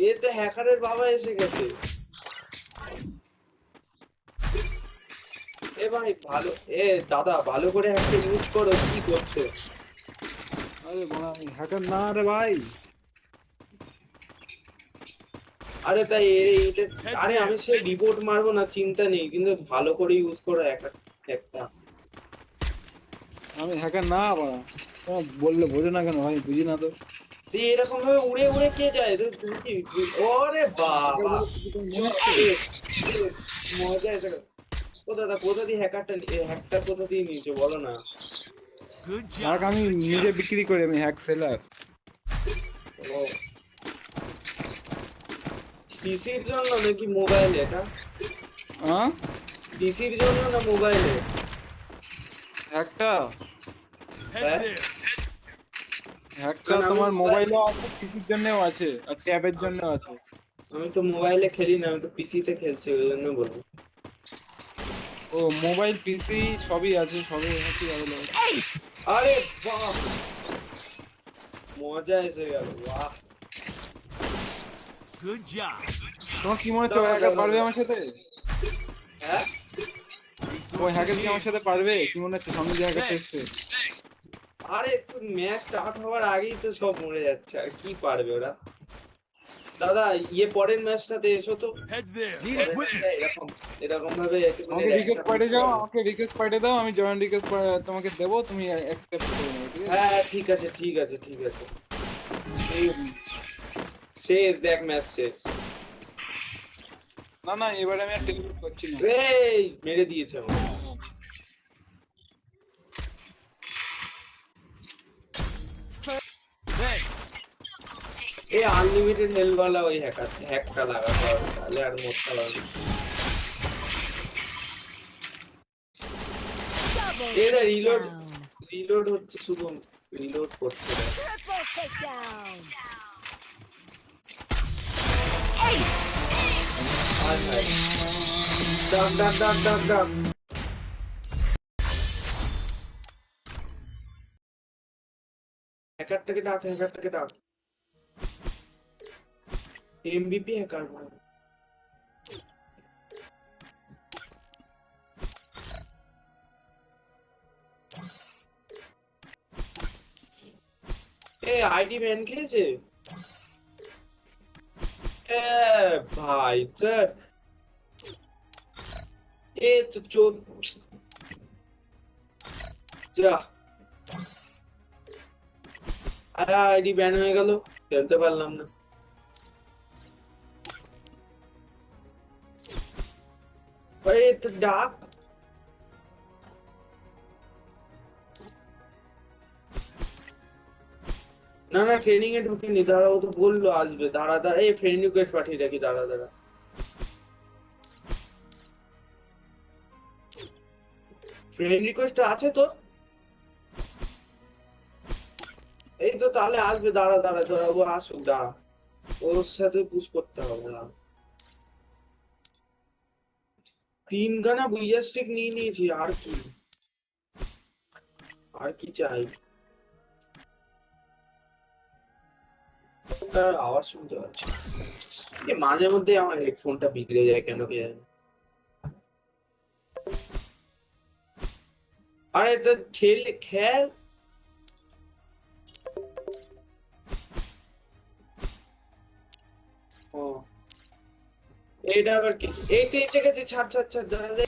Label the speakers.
Speaker 1: এ তো হ্যাকারের বাবা এসে গেছে। এ ভাই ভালো, এ দাদা ভালো করে একটা ইউজ করো, কি করছো?
Speaker 2: আরে বড়া আমি হ্যাকার না রে ভাই।
Speaker 1: আরে তাই এটা, আরে আমি সে রিপোর্ট মারবো না চিন্তা নেই, কিন্তু ভালো করে ইউজ করো একটা।
Speaker 2: আমি হ্যাকার না বড়া। তোমার বললে বোঝো না কেন ভাই? বুঝি না তো।
Speaker 1: তুই এরকম ভাবে উড়ে উড়ে কে যায়? তুমি কি, ওরে
Speaker 2: হ্যাকার
Speaker 1: বাবা,
Speaker 2: বলে কিছু তো মনে হচ্ছে।
Speaker 1: শেষ, শেষ। মজা এসে গেল। ও দাদা কোথা দিয়ে হ্যাকটা কোথা দিয়ে নিয়েছো বলো না?
Speaker 2: হ্যাক আমি নিজে বিক্রি করি, আমি হ্যাক সেলার।
Speaker 1: ও, পিসির জন্য নাকি মোবাইলে এটা?
Speaker 2: হ্যাঁ,
Speaker 1: পিসির জন্য না মোবাইলে?
Speaker 2: হ্যাকটা
Speaker 1: হ্যাঁ,
Speaker 2: হ্যাকটা
Speaker 1: কারণ আমি
Speaker 2: তোমার
Speaker 1: মোবাইল,
Speaker 2: মোবাইলও আছে, পিসির জন্যও আছে, আর ট্যাবের জন্য আছে।
Speaker 1: আমি তো মোবাইলে খেলি না, আমি তো পিসিতে খেলছি, ওই জন্য বলবো।
Speaker 2: ও মোবাইল পিসি সবই আছে, সবই আছে অ্যাভেলেবল।
Speaker 1: আরে বাহ, মজা এসে গেল, বাহ।
Speaker 2: তোমার কি মনে হচ্ছে ও
Speaker 1: দাঁড়াও,
Speaker 2: হ্যাকার
Speaker 1: দাঁড়াও,
Speaker 2: পারবে
Speaker 1: দাঁড়াও।
Speaker 2: আমার সাথে?
Speaker 1: হ্যাঁ,
Speaker 2: ও হ্যাকার কি আমার সাথে পারবে? কি মনে হচ্ছে সামনে যে হ্যাকার এসছে?
Speaker 1: আরে তো ম্যাচ স্টার্ট হওয়ার আগেই তো সব মরে যাচ্ছে, আর কি পারবে ওরা? দাদা পরের ম্যাচটাতে এসো তো। পরের ম্যাচটা এরকম এরকম ভাবে একটুখানি
Speaker 2: আমাকে
Speaker 1: র্যাঙ্কটা
Speaker 2: রিকোয়েস্ট
Speaker 1: পুশ
Speaker 2: পাঠিয়ে যাও,
Speaker 1: করো।
Speaker 2: আমাকে রিকোয়েস্ট পাঠিয়ে দাও, আমি জয়েন রিকোয়েস্ট তোমাকে দেবো, তুমি অ্যাকসেপ্ট করে নেবে, ঠিক আছে?
Speaker 1: হ্যাঁ হ্যাঁ, ঠিক আছে ঠিক আছে ঠিক আছে। এই শেষ, দেখ ম্যাচ শেষ।
Speaker 2: না না, এবারে আমি আর টেলিপোর্ট করছি না।
Speaker 1: এই মেরে দিয়েছে আমাকে। এই আনলিমিটেড হেলথ वाला ওই হ্যাকটা লাগাতে হবে, তাহলে আর মরতে হবে না।
Speaker 3: Double
Speaker 1: এটা রিলোড,
Speaker 3: takedown.
Speaker 1: রিলোড হচ্ছে শুধু, রিলোড করতে হবে।
Speaker 3: Triple takedown.
Speaker 1: হায় হায়, ডাক ডাক ডাক ডাক ডাক। হ্যাকারটাকে ডাক। এমবিপি হ্যাকার ভাই। এ আইডি ব্যান খেয়েছে। এ ভাই তোর, এ তো চোর, যা। আইডি ব্যান হয়ে গেল, খেলতে পারলাম না। আরে তো ডাক। না না, ট্রেনিং এ ঢুকিনি, দাঁড়া, ও তো বললো আসবে, দাঁড়া দাঁড়া, এই ফ্রেন্ড রিকোয়েস্ট পাঠিয়ে রাখি, দাঁড়া দাঁড়া। ফ্রেন্ড রিকোয়েস্ট আছে তো, এই তো তাহলে আসবে, দাঁড়া দাঁড়া দাঁড়া, ও আসুক, দাঁড়া, ওর সাথে পুশ করতে হবে না। 3 খানা বুইয়া স্টিক নিয়ে নিয়েছি, আর কি, আর কি চাই? তার আওয়াজ শুনতে পাচ্ছি। মাঝে মধ্যে আমার হেডফোনটা বিগড়ে যায়, কেন কি জানি। আরে তো খেল। ও, এইটা আবার কি? এই তো এসে গেছে, ছাড় ছাড় ছাড়, দাঁড়া দে।